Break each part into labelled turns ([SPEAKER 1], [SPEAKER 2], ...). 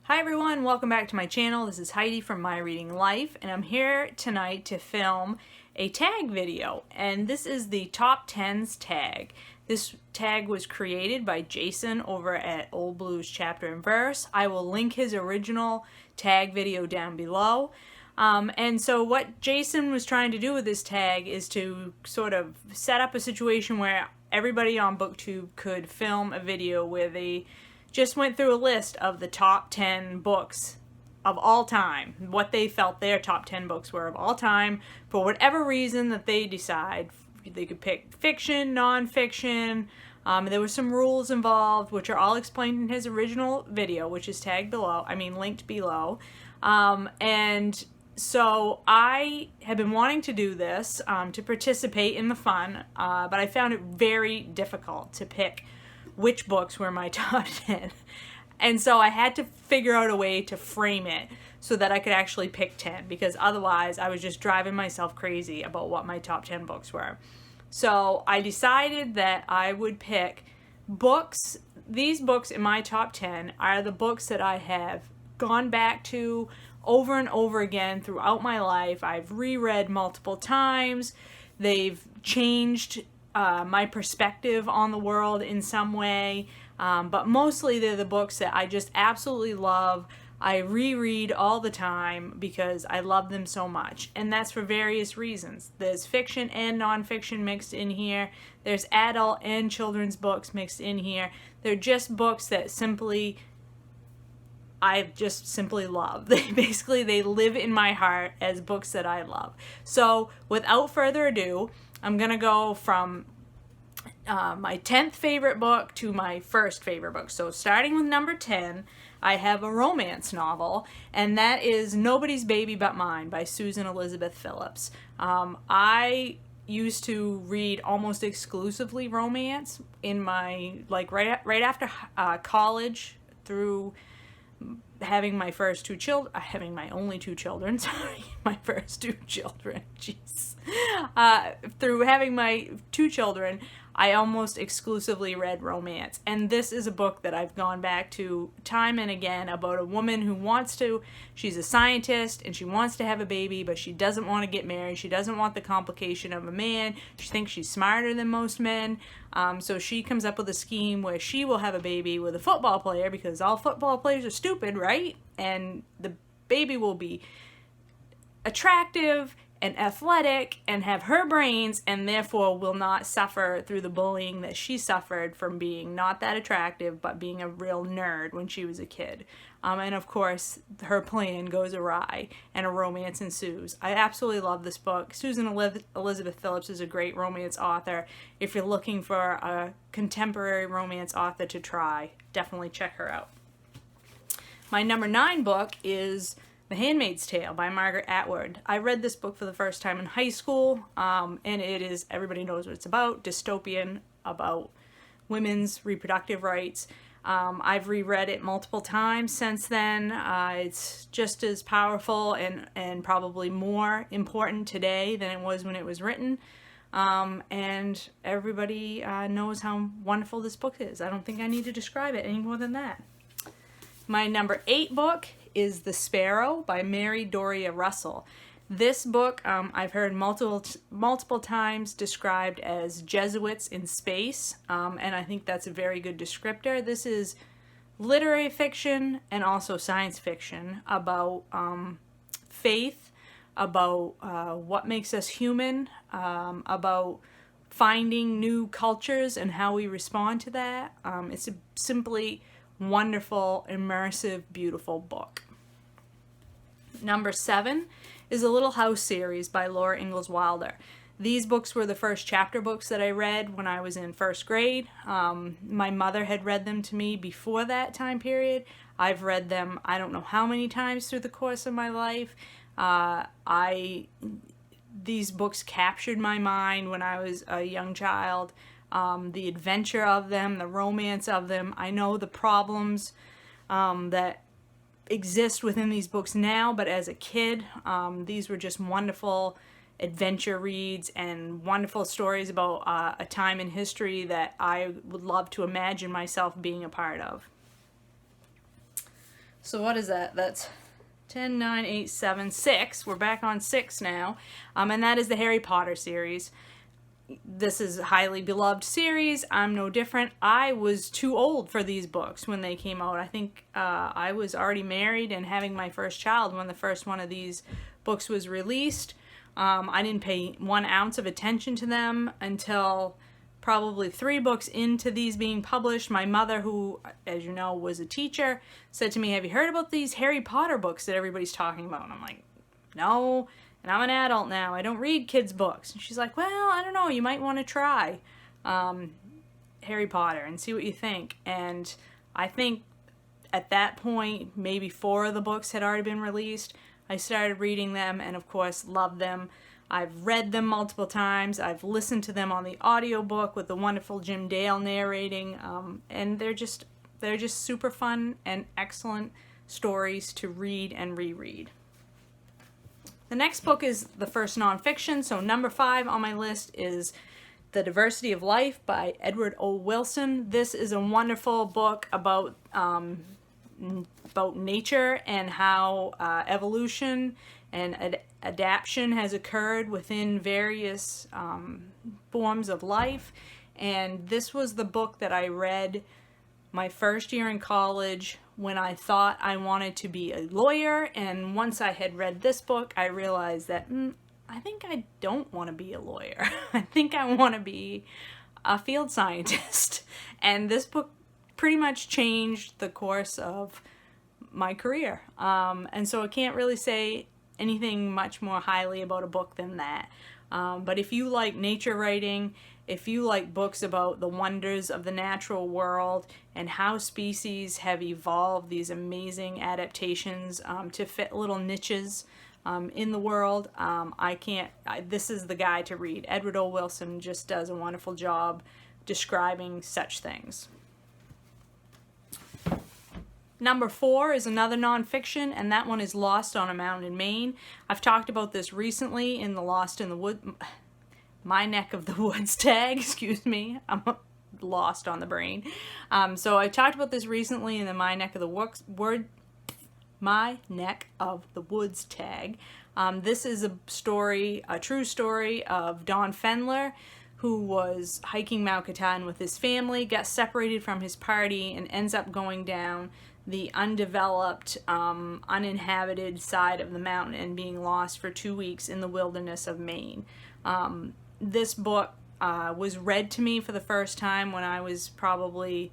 [SPEAKER 1] Hi everyone, welcome back to my channel. This is Heidi from My Reading Life, and I'm here tonight to film a tag video, and this is the Top 10s tag. This tag was created by Jason over at Old Blues Chapter and Verse. I will link his original tag video down below. And so what Jason was trying to do with this tag is to sort of set up a situation where everybody on BookTube could film a video where they just went through a list of the top 10 books of all time, what they felt their top 10 books were of all time, for whatever reason that they decide. They could pick fiction, non-fiction. There were some rules involved, which are all explained in his original video, which is linked below. And so I have been wanting to do this to participate in the fun, but I found it very difficult to pick which books were my top 10. And so I had to figure out a way to frame it so that I could actually pick 10, because otherwise I was just driving myself crazy about what my top 10 books were. So I decided that I would pick books. These books in my top 10 are the books that I have gone back to over and over again throughout my life. I've reread multiple times. They've changed my perspective on the world in some way, but mostly they're the books that I just absolutely love. I reread all the time because I love them so much, and that's for various reasons. There's fiction and nonfiction mixed in here. There's adult and children's books mixed in here. They're just books that I just simply love. They live in my heart as books that I love. So without further ado, I'm gonna go from my 10th favorite book to my first favorite book. So starting with number 10, I have a romance novel, and that is Nobody's Baby But Mine by Susan Elizabeth Phillips. I used to read almost exclusively romance in my, right after college, through having my first two children, having my only two children, my first two children, jeez. Through having my two children, I almost exclusively read romance. And this is a book that I've gone back to time and again, about a woman who she's a scientist and she wants to have a baby, but she doesn't want to get married. She doesn't want the complication of a man. She thinks she's smarter than most men. So she comes up with a scheme where she will have a baby with a football player, because all football players are stupid, right? And the baby will be attractive and athletic and have her brains, and therefore will not suffer through the bullying that she suffered from being not that attractive but being a real nerd when she was a kid. And of course her plan goes awry and a romance ensues. I absolutely love this book. Susan Elizabeth Phillips is a great romance author. If you're looking for a contemporary romance author to try, definitely check her out. My number 9 book is The Handmaid's Tale by Margaret Atwood. I read this book for the first time in high school, and it is, everybody knows what it's about, dystopian, about women's reproductive rights. I've reread it multiple times since then. It's just as powerful and probably more important today than it was when it was written. And everybody knows how wonderful this book is. I don't think I need to describe it any more than that. My number 8 book is The Sparrow by Mary Doria Russell. This book I've heard multiple times described as Jesuits in space, and I think that's a very good descriptor. This is literary fiction and also science fiction about faith, about what makes us human, about finding new cultures and how we respond to that. It's a simply wonderful, immersive, beautiful book. Number 7 is a Little House series by Laura Ingalls Wilder. These books were the first chapter books that I read when I was in first grade. My mother had read them to me before that time period. I've read them I don't know how many times through the course of my life. These books captured my mind when I was a young child. The adventure of them, the romance of them. I know the problems that exist within these books now, but as a kid, these were just wonderful adventure reads and wonderful stories about a time in history that I would love to imagine myself being a part of. So what is that? That's 10, 9, 8, 7, 6. We're back on 6 now. And that is the Harry Potter series. This is a highly beloved series. I'm no different. I was too old for these books when they came out. I think I was already married and having my first child when the first one of these books was released. I didn't pay 1 ounce of attention to them until probably 3 books into these being published. My mother, who, as you know, was a teacher, said to me, "Have you heard about these Harry Potter books that everybody's talking about?" And I'm like, "No, and I'm an adult now. I don't read kids' books." And she's like, "Well, I don't know, you might want to try Harry Potter and see what you think." And I think at that point, maybe 4 of the books had already been released. I started reading them and, of course, loved them. I've read them multiple times. I've listened to them on the audiobook with the wonderful Jim Dale narrating, and they're just super fun and excellent stories to read and reread. The next book is the first nonfiction, so number 5 on my list is The Diversity of Life by Edward O. Wilson. This is a wonderful book about nature and how evolution and adaptation has occurred within various forms of life. And this was the book that I read my first year in college when I thought I wanted to be a lawyer. And once I had read this book, I realized that I think I don't want to be a lawyer. I think I want to be a field scientist. And this book pretty much changed the course of my career. And so I can't really say anything much more highly about a book than that. But if you like nature writing, if you like books about the wonders of the natural world and how species have evolved these amazing adaptations to fit little niches in the world, this is the guy to read. Edward O. Wilson just does a wonderful job describing such things. Number 4 is another nonfiction, and that one is Lost on a Mountain in Maine. I've talked about this recently in the Lost in the Wood, my neck of the woods tag, excuse me. I'm lost on the brain. So I talked about this recently in the my neck of the woods tag. This is a true story of Donn Fendler, who was hiking Mount Katahdin with his family, got separated from his party, and ends up going down the undeveloped, uninhabited side of the mountain and being lost for 2 weeks in the wilderness of Maine. This book was read to me for the first time when I was probably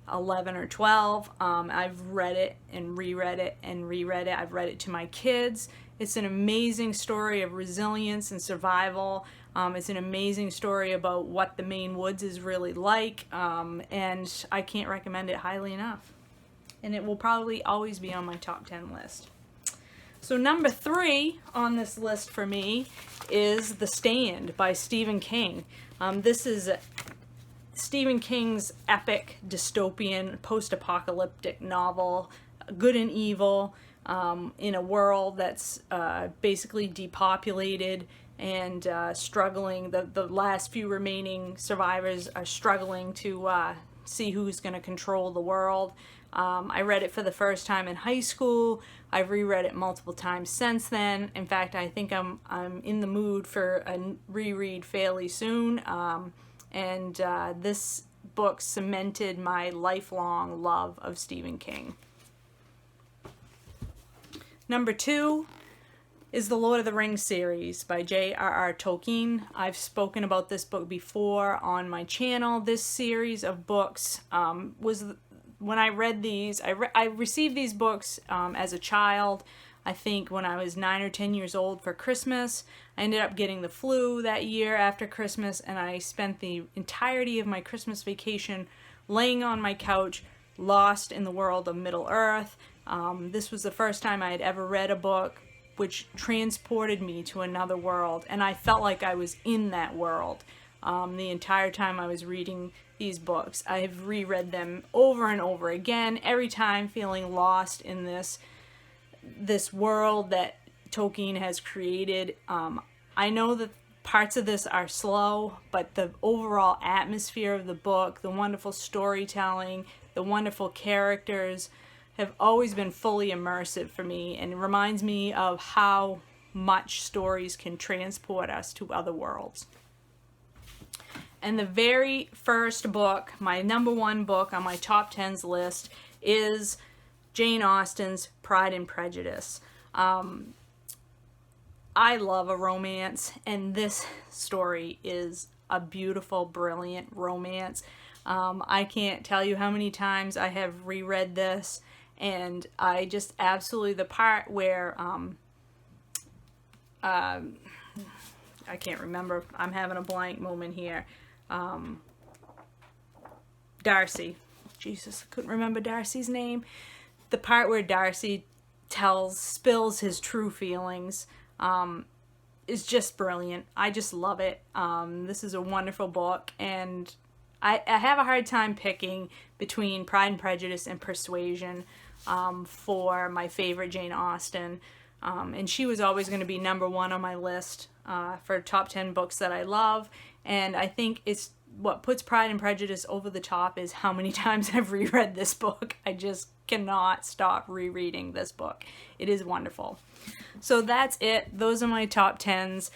[SPEAKER 1] 11 or 12. I've read it and reread it and reread it. I've read it to my kids. It's an amazing story of resilience and survival. It's an amazing story about what the Maine woods is really like, and I can't recommend it highly enough. And it will probably always be on my top 10 list. So number 3 on this list for me is The Stand by Stephen King. This is Stephen King's epic dystopian post-apocalyptic novel, good and evil, in a world that's basically depopulated and struggling. The last few remaining survivors are struggling to see who's going to control the world. I read it for the first time in high school. I've reread it multiple times since then. In fact, I think I'm in the mood for a reread fairly soon. This book cemented my lifelong love of Stephen King. Number 2 is the Lord of the Rings series by J.R.R. Tolkien. I've spoken about this book before on my channel. This series of books when I read these, I received these books as a child. I think when I was 9 or 10 years old for Christmas. I ended up getting the flu that year after Christmas, and I spent the entirety of my Christmas vacation laying on my couch, lost in the world of Middle-earth. This was the first time I had ever read a book which transported me to another world, and I felt like I was in that world the entire time I was reading these books. I have reread them over and over again, every time feeling lost in this world that Tolkien has created. I know that parts of this are slow, but the overall atmosphere of the book, the wonderful storytelling, the wonderful characters have always been fully immersive for me, and it reminds me of how much stories can transport us to other worlds. And the very first book, my number one book on my top 10s list, is Jane Austen's Pride and Prejudice. I love a romance, and this story is a beautiful, brilliant romance. I can't tell you how many times I have reread this, and I just absolutely, the part where, I can't remember, I'm having a blank moment here. Darcy. Jesus, I couldn't remember Darcy's name. The part where Darcy spills his true feelings, is just brilliant. I just love it. This is a wonderful book, and I have a hard time picking between Pride and Prejudice and Persuasion for my favorite Jane Austen. And she was always going to be number one on my list for top 10 books that I love. And I think it's what puts Pride and Prejudice over the top is how many times I've reread this book. I just cannot stop rereading this book. It is wonderful. So that's it. Those are my top 10s.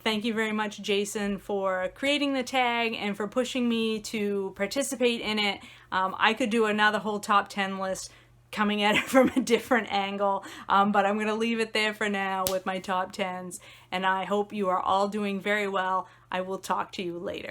[SPEAKER 1] Thank you very much, Jason, for creating the tag and for pushing me to participate in it. I could do another whole top 10 list coming at it from a different angle, but I'm going to leave it there for now with my top 10s, and I hope you are all doing very well. I will talk to you later.